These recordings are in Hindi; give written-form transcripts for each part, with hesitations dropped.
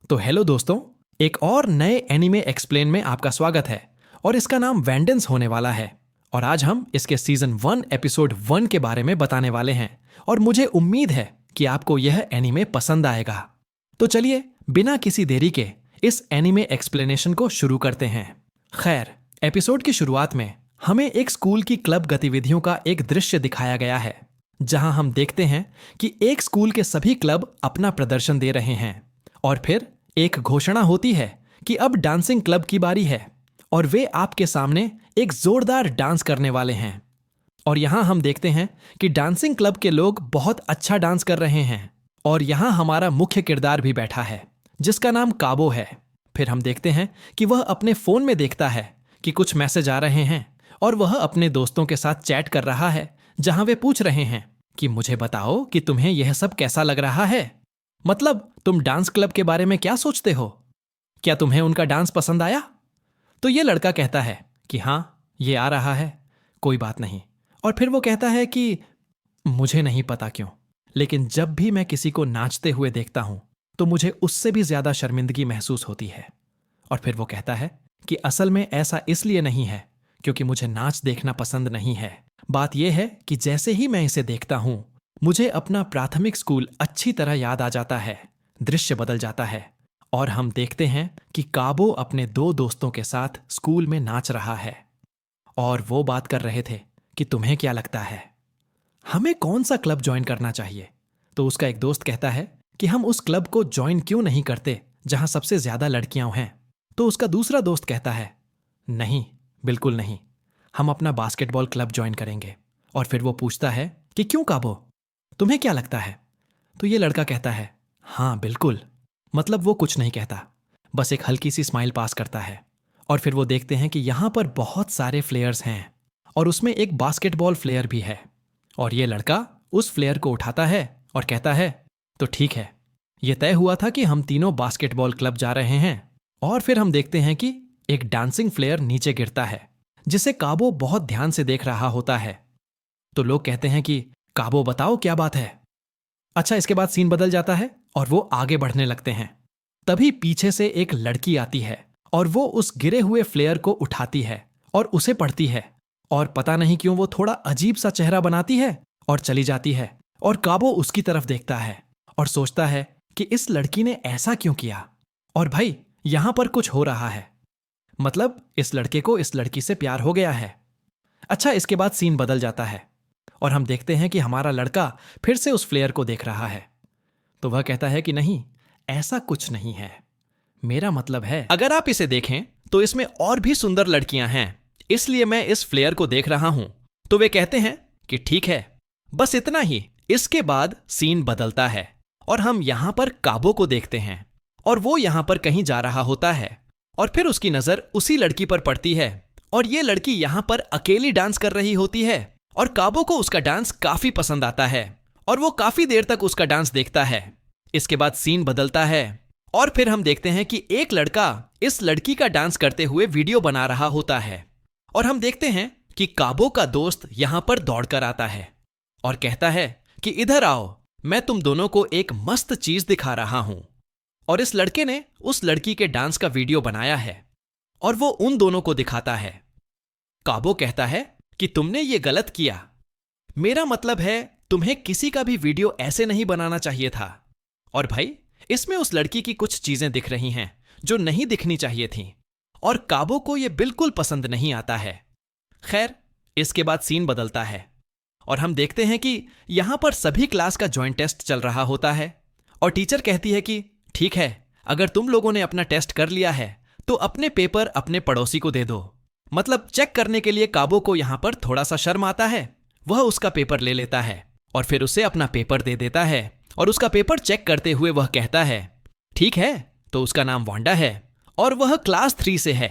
तो हेलो दोस्तों, एक और नए एनीमे एक्सप्लेन में आपका स्वागत है। और इसका नाम वेंडेंस होने वाला है। और आज हम इसके सीजन 1 एपिसोड 1 के बारे में बताने वाले हैं। और मुझे उम्मीद है कि आपको यह एनीमे पसंद आएगा। तो चलिए बिना किसी देरी के इस एनीमे एक्सप्लेनेशन को शुरू करते हैं। खैर, एपिसोड की शुरुआत में हमें एक स्कूल की क्लब गतिविधियों का एक दृश्य दिखाया गया है, जहां हम देखते हैं कि एक स्कूल के सभी क्लब अपना प्रदर्शन दे रहे हैं। और फिर एक घोषणा होती है कि अब डांसिंग क्लब की बारी है और वे आपके सामने एक जोरदार डांस करने वाले हैं। और यहां हम देखते हैं कि डांसिंग क्लब के लोग बहुत अच्छा डांस कर रहे हैं। और यहां हमारा मुख्य किरदार भी बैठा है, जिसका नाम काबो है। फिर हम देखते हैं कि वह अपने फोन में देखता है कि कुछ मैसेज आ रहे हैं और वह अपने दोस्तों के साथ चैट कर रहा है, जहां वे पूछ रहे हैं कि मुझे बताओ कि तुम्हें यह सब कैसा लग रहा है। मतलब तुम डांस क्लब के बारे में क्या सोचते हो? क्या तुम्हें उनका डांस पसंद आया? तो ये लड़का कहता है कि हाँ, ये आ रहा है, कोई बात नहीं। और फिर वो कहता है कि मुझे नहीं पता क्यों, लेकिन जब भी मैं किसी को नाचते हुए देखता हूं तो मुझे उससे भी ज्यादा शर्मिंदगी महसूस होती है। और फिर वो कहता है कि असल में ऐसा इसलिए नहीं है क्योंकि मुझे नाच देखना पसंद नहीं है। बात यह है कि जैसे ही मैं इसे देखता हूं, मुझे अपना प्राथमिक स्कूल अच्छी तरह याद आ जाता है। दृश्य बदल जाता है और हम देखते हैं कि काबो अपने दो दोस्तों के साथ स्कूल में नाच रहा है। और वो बात कर रहे थे कि तुम्हें क्या लगता है, हमें कौन सा क्लब ज्वाइन करना चाहिए? तो उसका एक दोस्त कहता है कि हम उस क्लब को ज्वाइन क्यों नहीं करते जहां सबसे ज्यादा लड़कियां हैं। तो उसका दूसरा दोस्त कहता है, नहीं, बिल्कुल नहीं, हम अपना बास्केटबॉल क्लब ज्वाइन करेंगे। और फिर वो पूछता है कि क्यों काबो, तुम्हें क्या लगता है? तो ये लड़का कहता है, हाँ बिल्कुल। मतलब वो कुछ नहीं कहता, बस एक हल्की सी स्माइल पास करता है। और फिर वो देखते हैं कि यहां पर बहुत सारे फ्लेयर्स हैं और उसमें एक बास्केटबॉल फ्लेयर भी है। और ये लड़का उस फ्लेयर को उठाता है और कहता है, तो ठीक है, ये तय हुआ था कि हम तीनों बास्केटबॉल क्लब जा रहे हैं। और फिर हम देखते हैं कि एक डांसिंग फ्लेयर नीचे गिरता है, जिसे काबो बहुत ध्यान से देख रहा होता है। तो लोग कहते हैं कि काबो बताओ क्या बात है। अच्छा, इसके बाद सीन बदल जाता है और वो आगे बढ़ने लगते हैं। तभी पीछे से एक लड़की आती है और वो उस गिरे हुए फ्लेयर को उठाती है और उसे पढ़ती है। और पता नहीं क्यों वो थोड़ा अजीब सा चेहरा बनाती है और चली जाती है। और काबो उसकी तरफ देखता है और सोचता है कि इस लड़की ने ऐसा क्यों किया। और भाई, यहां पर कुछ हो रहा है, मतलब इस लड़के को इस लड़की से प्यार हो गया है। अच्छा, इसके बाद सीन बदल जाता है और हम देखते हैं कि हमारा लड़का फिर से उस फ्लेयर को देख रहा है। तो वह कहता है कि नहीं, ऐसा कुछ नहीं है, मेरा मतलब है अगर आप इसे देखें तो इसमें और भी सुंदर लड़कियां हैं, इसलिए मैं इस फ्लेयर को देख रहा हूं। तो वे कहते हैं कि ठीक है, बस इतना ही। इसके बाद सीन बदलता है और हम यहां पर काबो को देखते हैं और वो यहां पर कहीं जा रहा होता है। और फिर उसकी नजर उसी लड़की पर पड़ती है और ये लड़की यहां पर अकेली डांस कर रही होती है। और काबो को उसका डांस काफी पसंद आता है और वो काफी देर तक उसका डांस देखता है। इसके बाद सीन बदलता है और फिर हम देखते हैं कि एक लड़का इस लड़की का डांस करते हुए वीडियो बना रहा होता है। और हम देखते हैं कि काबो का दोस्त यहां पर दौड़कर आता है और कहता है कि इधर आओ, मैं तुम दोनों को एक मस्त चीज दिखा रहा हूं। और इस लड़के ने उस लड़की के डांस का वीडियो बनाया है और वो उन दोनों को दिखाता है। काबो कहता है कि तुमने ये गलत किया, मेरा मतलब है तुम्हें किसी का भी वीडियो ऐसे नहीं बनाना चाहिए था। और भाई, इसमें उस लड़की की कुछ चीजें दिख रही हैं जो नहीं दिखनी चाहिए थीं और काबो को यह बिल्कुल पसंद नहीं आता है। खैर, इसके बाद सीन बदलता है और हम देखते हैं कि यहां पर सभी क्लास का जॉइंट टेस्ट चल रहा होता है और टीचर कहती है कि ठीक है, अगर तुम लोगों ने अपना टेस्ट कर लिया है तो अपने पेपर अपने पड़ोसी को दे दो। मतलब चेक करने के लिए काबो को यहां पर थोड़ा सा शर्म आता है। वह उसका पेपर ले लेता है और फिर उसे अपना पेपर दे देता है और उसका पेपर चेक करते हुए वह कहता है, ठीक है, तो उसका नाम वांडा है और वह क्लास 3 से है।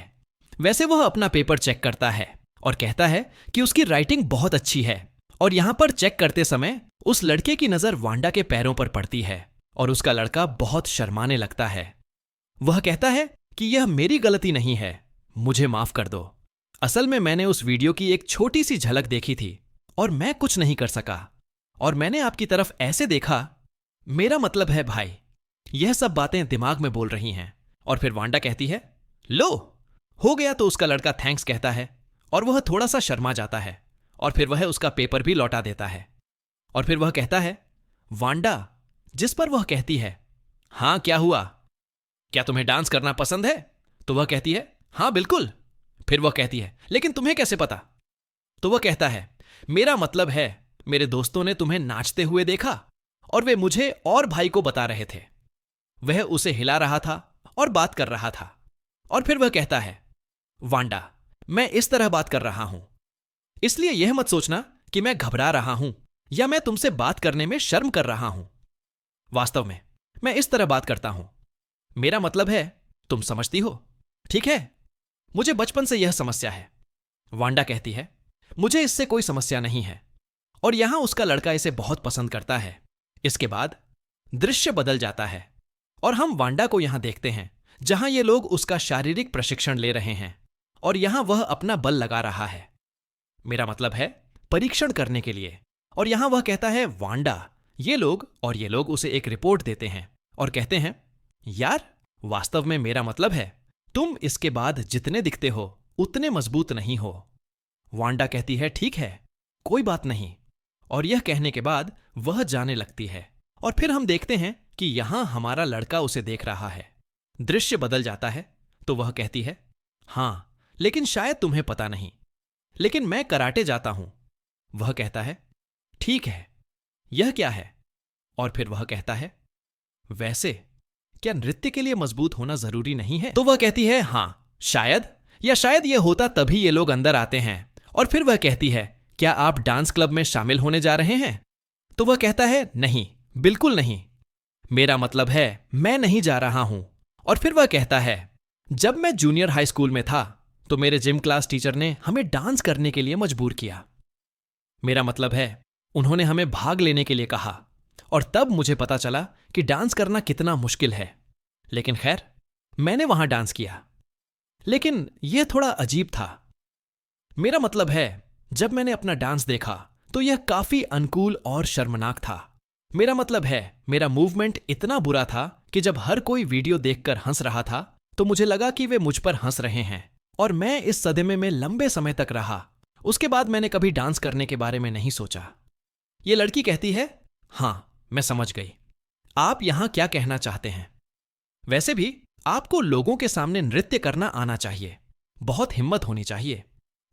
वैसे वह अपना पेपर चेक करता है और कहता है कि उसकी राइटिंग बहुत अच्छी है। और यहां पर चेक करते समय उस लड़के की नजर वांडा के पैरों पर पड़ती है और उसका लड़का बहुत शर्माने लगता है। वह कहता है कि यह मेरी गलती नहीं है, मुझे माफ कर दो। असल में मैंने उस वीडियो की एक छोटी सी झलक देखी थी और मैं कुछ नहीं कर सका और मैंने आपकी तरफ ऐसे देखा। मेरा मतलब है भाई, यह सब बातें दिमाग में बोल रही हैं और फिर वांडा कहती है, लो हो गया। तो उसका लड़का थैंक्स कहता है और वह थोड़ा सा शर्मा जाता है और फिर वह उसका पेपर भी लौटा देता है। और फिर वह कहता है, वांडा, जिस पर वह कहती है, हाँ क्या हुआ, क्या तुम्हें डांस करना पसंद है? तो वह कहती है, हाँ बिल्कुल। फिर वह कहती है, लेकिन तुम्हें कैसे पता? तो वह कहता है, मेरा मतलब है मेरे दोस्तों ने तुम्हें नाचते हुए देखा और वे मुझे और भाई को बता रहे थे। वह उसे हिला रहा था और बात कर रहा था। और फिर वह कहता है, वांडा, मैं इस तरह बात कर रहा हूं, इसलिए यह मत सोचना कि मैं घबरा रहा हूं या मैं तुमसे बात करने में शर्म कर रहा हूं। वास्तव में मैं इस तरह बात करता हूं। मेरा मतलब है, तुम समझती हो, ठीक है? मुझे बचपन से यह समस्या है। वांडा कहती है, मुझे इससे कोई समस्या नहीं है। और यहां उसका लड़का इसे बहुत पसंद करता है। इसके बाद दृश्य बदल जाता है और हम वांडा को यहां देखते हैं जहां ये लोग उसका शारीरिक प्रशिक्षण ले रहे हैं और यहां वह अपना बल लगा रहा है। मेरा मतलब है परीक्षण करने के लिए। और यहां वह कहता है, वांडा, ये लोग उसे एक रिपोर्ट देते हैं और कहते हैं, यार, वास्तव में मेरा मतलब है तुम इसके बाद जितने दिखते हो उतने मजबूत नहीं हो। वांडा कहती है, ठीक है, कोई बात नहीं। और यह कहने के बाद वह जाने लगती है और फिर हम देखते हैं कि यहां हमारा लड़का उसे देख रहा है। दृश्य बदल जाता है तो वह कहती है, हां, लेकिन शायद तुम्हें पता नहीं, लेकिन मैं कराटे जाता हूं। वह कहता है, ठीक है, यह क्या है? और फिर वह कहता है, वैसे क्या नृत्य के लिए मजबूत होना जरूरी नहीं है? तो वह कहती है, हां, शायद, या शायद यह होता तभी ये लोग अंदर आते हैं। और फिर वह कहती है, क्या आप डांस क्लब में शामिल होने जा रहे हैं? तो वह कहता है, नहीं, बिल्कुल नहीं। मेरा मतलब है मैं नहीं जा रहा हूं। और फिर वह कहता है, जब मैं जूनियर हाई स्कूल में था तो मेरे जिम क्लास टीचर ने हमें डांस करने के लिए मजबूर किया। मेरा मतलब है उन्होंने हमें भाग लेने के लिए कहा और तब मुझे पता चला कि डांस करना कितना मुश्किल है। लेकिन खैर, मैंने वहां डांस किया, लेकिन यह थोड़ा अजीब था। मेरा मतलब है जब मैंने अपना डांस देखा तो यह काफी अनुकूल और शर्मनाक था। मेरा मतलब है मेरा मूवमेंट इतना बुरा था कि जब हर कोई वीडियो देखकर हंस रहा था तो मुझे लगा कि वे मुझ पर हंस रहे हैं और मैं इस सदमे में लंबे समय तक रहा। उसके बाद मैंने कभी डांस करने के बारे में नहीं सोचा। ये लड़की कहती है, हां, मैं समझ गई आप यहां क्या कहना चाहते हैं। वैसे भी आपको लोगों के सामने नृत्य करना आना चाहिए, बहुत हिम्मत होनी चाहिए।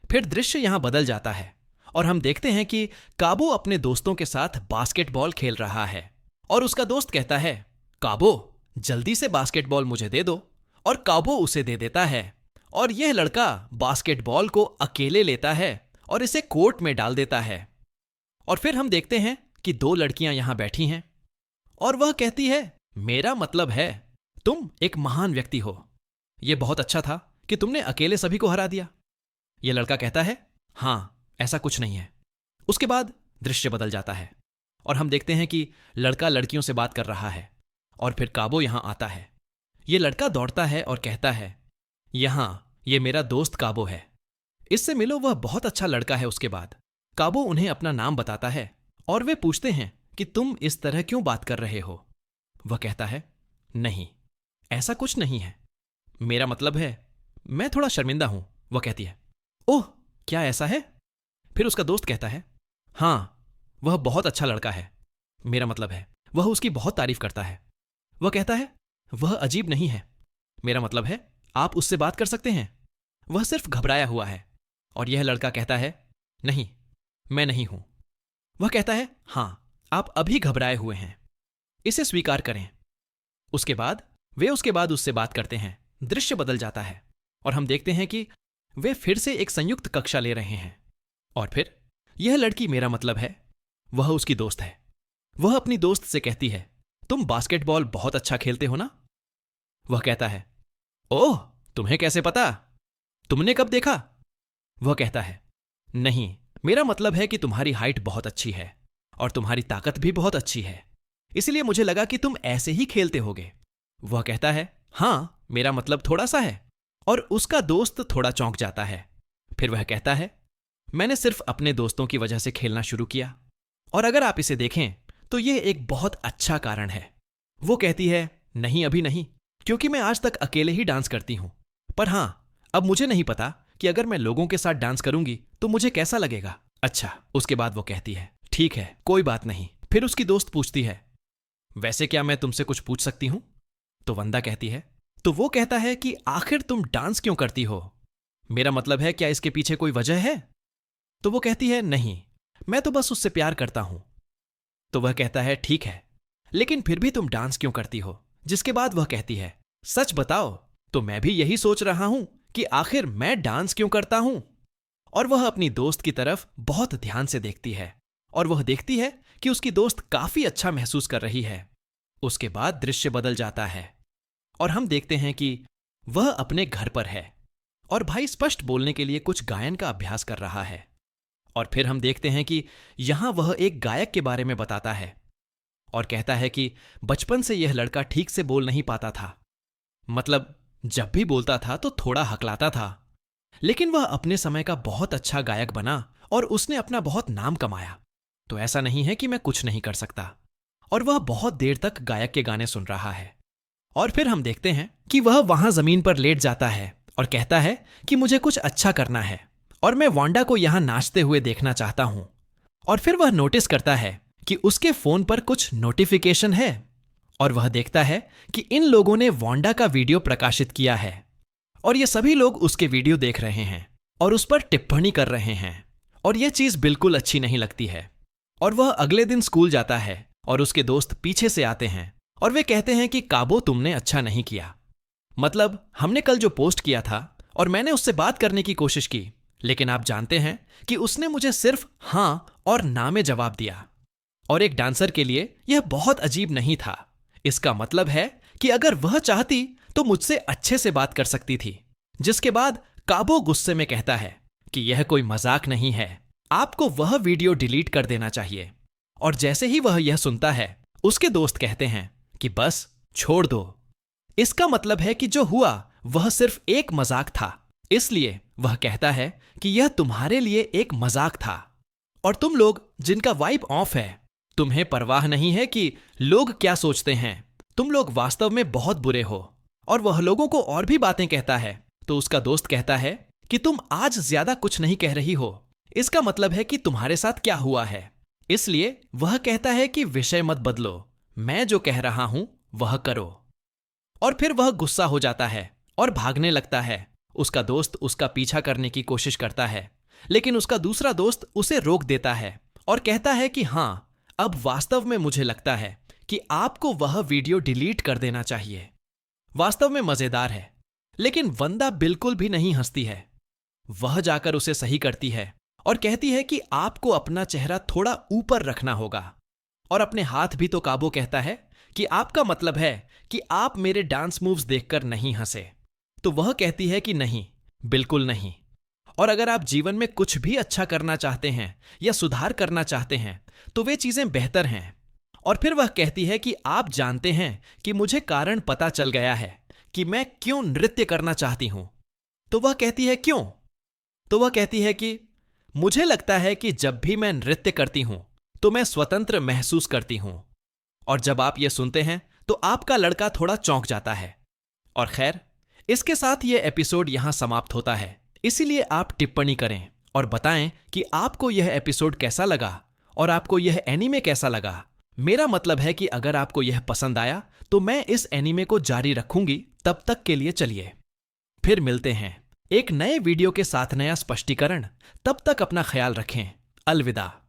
फिर दृश्य यहां बदल जाता है और हम देखते हैं कि काबो अपने दोस्तों के साथ बास्केटबॉल खेल रहा है और उसका दोस्त कहता है, काबो, जल्दी से बास्केटबॉल मुझे दे दो। और काबो उसे दे देता है और यह लड़का बास्केटबॉल को अकेले लेता है और इसे कोर्ट में डाल देता है। और फिर हम देखते हैं कि दो लड़कियां यहां बैठी हैं और वह कहती है, मेरा मतलब है तुम एक महान व्यक्ति हो। यह बहुत अच्छा था कि तुमने अकेले सभी को हरा दिया। यह लड़का कहता है, हां, ऐसा कुछ नहीं है। उसके बाद दृश्य बदल जाता है और हम देखते हैं कि लड़का लड़कियों से बात कर रहा है और फिर काबो यहां आता है। यह लड़का दौड़ता है और कहता है, यहां यह मेरा दोस्त काबो है, इससे मिलो, वह बहुत अच्छा लड़का है। उसके बाद काबो उन्हें अपना नाम बताता है और वे पूछते हैं कि तुम इस तरह क्यों बात कर रहे हो? वह कहता है, नहीं, ऐसा कुछ नहीं है, मेरा मतलब है मैं थोड़ा शर्मिंदा हूं। वह कहती है, ओह, क्या ऐसा है? फिर उसका दोस्त कहता है, हां, वह बहुत अच्छा लड़का है, मेरा मतलब है वह उसकी बहुत तारीफ करता है। वह कहता है, वह अजीब नहीं है, मेरा मतलब है आप उससे बात कर सकते हैं, वह सिर्फ घबराया हुआ है। और यह लड़का कहता है, नहीं, मैं नहीं हूं। वह कहता है, हां, आप अभी घबराए हुए हैं, इसे स्वीकार करें। उसके बाद वे उससे बात करते हैं। दृश्य बदल जाता है और हम देखते हैं कि वे फिर से एक संयुक्त कक्षा ले रहे हैं। और फिर यह लड़की, मेरा मतलब है वह उसकी दोस्त है, वह अपनी दोस्त से कहती है, तुम बास्केटबॉल बहुत अच्छा खेलते हो ना? वह कहता है, ओह, तुम्हें कैसे पता? तुमने कब देखा? वह कहता है, नहीं, मेरा मतलब है कि तुम्हारी हाइट बहुत अच्छी है और तुम्हारी ताकत भी बहुत अच्छी है, इसलिए मुझे लगा कि तुम ऐसे ही खेलते होगे। वह कहता है, हां, मेरा मतलब थोड़ा सा है। और उसका दोस्त थोड़ा चौंक जाता है। फिर वह कहता है, मैंने सिर्फ अपने दोस्तों की वजह से खेलना शुरू किया और अगर आप इसे देखें तो यह एक बहुत अच्छा कारण है। वो कहती है, नहीं, अभी नहीं, क्योंकि मैं आज तक अकेले ही डांस करती हूं। पर हां, अब मुझे नहीं पता कि अगर मैं लोगों के साथ डांस करूंगी तो मुझे कैसा लगेगा। अच्छा, उसके बाद वो कहती है, ठीक है, कोई बात नहीं। फिर उसकी दोस्त पूछती है, वैसे क्या मैं तुमसे कुछ पूछ सकती हूं? तो वंदा कहती है। तो वो कहता है कि आखिर तुम डांस क्यों करती हो? मेरा मतलब है, क्या इसके पीछे कोई वजह है? तो वो कहती है, नहीं, मैं तो बस उससे प्यार करता हूं। तो वह कहता है, ठीक है, लेकिन फिर भी तुम डांस क्यों करती हो? जिसके बाद वह कहती है, सच बताओ। तो मैं भी यही सोच रहा हूं कि आखिर मैं डांस क्यों करता हूं। और वह अपनी दोस्त की तरफ बहुत ध्यान से देखती है और वह देखती है कि उसकी दोस्त काफी अच्छा महसूस कर रही है। उसके बाद दृश्य बदल जाता है और हम देखते हैं कि वह अपने घर पर है और भाई स्पष्ट बोलने के लिए कुछ गायन का अभ्यास कर रहा है। और फिर हम देखते हैं कि यहां वह एक गायक के बारे में बताता है और कहता है कि बचपन से यह लड़का ठीक से बोल नहीं पाता था। मतलब जब भी बोलता था तो थोड़ा हकलाता था, लेकिन वह अपने समय का बहुत अच्छा गायक बना और उसने अपना बहुत नाम कमाया। तो ऐसा नहीं है कि मैं कुछ नहीं कर सकता। और वह बहुत देर तक गायक के गाने सुन रहा है। और फिर हम देखते हैं कि वह वहां जमीन पर लेट जाता है और कहता है कि मुझे कुछ अच्छा करना है और मैं वांडा को यहां नाचते हुए देखना चाहता हूं। और फिर वह नोटिस करता है कि उसके फोन पर कुछ नोटिफिकेशन है और वह देखता है कि इन लोगों ने वांडा का वीडियो प्रकाशित किया है और ये सभी लोग उसके वीडियो देख रहे हैं और उस पर टिप्पणी कर रहे हैं और यह चीज बिल्कुल अच्छी नहीं लगती है। और वह अगले दिन स्कूल जाता है और उसके दोस्त पीछे से आते हैं और वे कहते हैं कि काबो, तुमने अच्छा नहीं किया। मतलब हमने कल जो पोस्ट किया था और मैंने उससे बात करने की कोशिश की, लेकिन आप जानते हैं कि उसने मुझे सिर्फ हां और ना में जवाब दिया। और एक डांसर के लिए यह बहुत अजीब नहीं था। इसका मतलब है कि अगर वह चाहती तो मुझसे अच्छे से बात कर सकती थी। जिसके बाद काबो गुस्से में कहता है कि यह कोई मजाक नहीं है, आपको वह वीडियो डिलीट कर देना चाहिए। और जैसे ही वह यह सुनता है, उसके दोस्त कहते हैं कि बस छोड़ दो। इसका मतलब है कि जो हुआ वह सिर्फ एक मजाक था। इसलिए वह कहता है कि यह तुम्हारे लिए एक मजाक था और तुम लोग जिनका वाइब ऑफ है, तुम्हें परवाह नहीं है कि लोग क्या सोचते हैं। तुम लोग वास्तव में बहुत बुरे हो। और वह लोगों को और भी बातें कहता है। तो उसका दोस्त कहता है कि तुम आज ज्यादा कुछ नहीं कह रही हो, इसका मतलब है कि तुम्हारे साथ क्या हुआ है। इसलिए वह कहता है कि विषय मत बदलो, मैं जो कह रहा हूं वह करो। और फिर वह गुस्सा हो जाता है और भागने लगता है। उसका दोस्त उसका पीछा करने की कोशिश करता है, लेकिन उसका दूसरा दोस्त उसे रोक देता है और कहता है कि हां, अब वास्तव में मुझे लगता है कि आपको वह वीडियो डिलीट कर देना चाहिए। वास्तव में मजेदार है, लेकिन वंदा बिल्कुल भी नहीं हंसती है। वह जाकर उसे सही करती है और कहती है कि आपको अपना चेहरा थोड़ा ऊपर रखना होगा। और अपने हाथ भी। तो काबो कहता है कि आपका मतलब है कि आप मेरे डांस मूव्स देखकर नहीं हंसे। तो वह कहती है कि नहीं, बिल्कुल नहीं। और अगर आप जीवन में कुछ भी अच्छा करना चाहते हैं या सुधार करना चाहते हैं तो वे चीजें बेहतर हैं। और फिर वह कहती है कि आप जानते हैं कि मुझे कारण पता चल गया है कि मैं क्यों नृत्य करना चाहती हूं। तो वह कहती है क्यों? तो वह कहती है कि मुझे लगता है कि जब भी मैं नृत्य करती हूं तो मैं स्वतंत्र महसूस करती हूं। और जब आप यह सुनते हैं तो आपका लड़का थोड़ा चौंक जाता है। और खैर, इसके साथ यह एपिसोड यहां समाप्त होता है। इसीलिए आप टिप्पणी करें और बताएं कि आपको यह एपिसोड कैसा लगा और आपको यह एनीमे कैसा लगा। मेरा मतलब है कि अगर आपको यह पसंद आया तो मैं इस एनीमे को जारी रखूंगी। तब तक के लिए चलिए फिर मिलते हैं एक नए वीडियो के साथ, नया स्पष्टीकरण। तब तक अपना ख्याल रखें। अलविदा।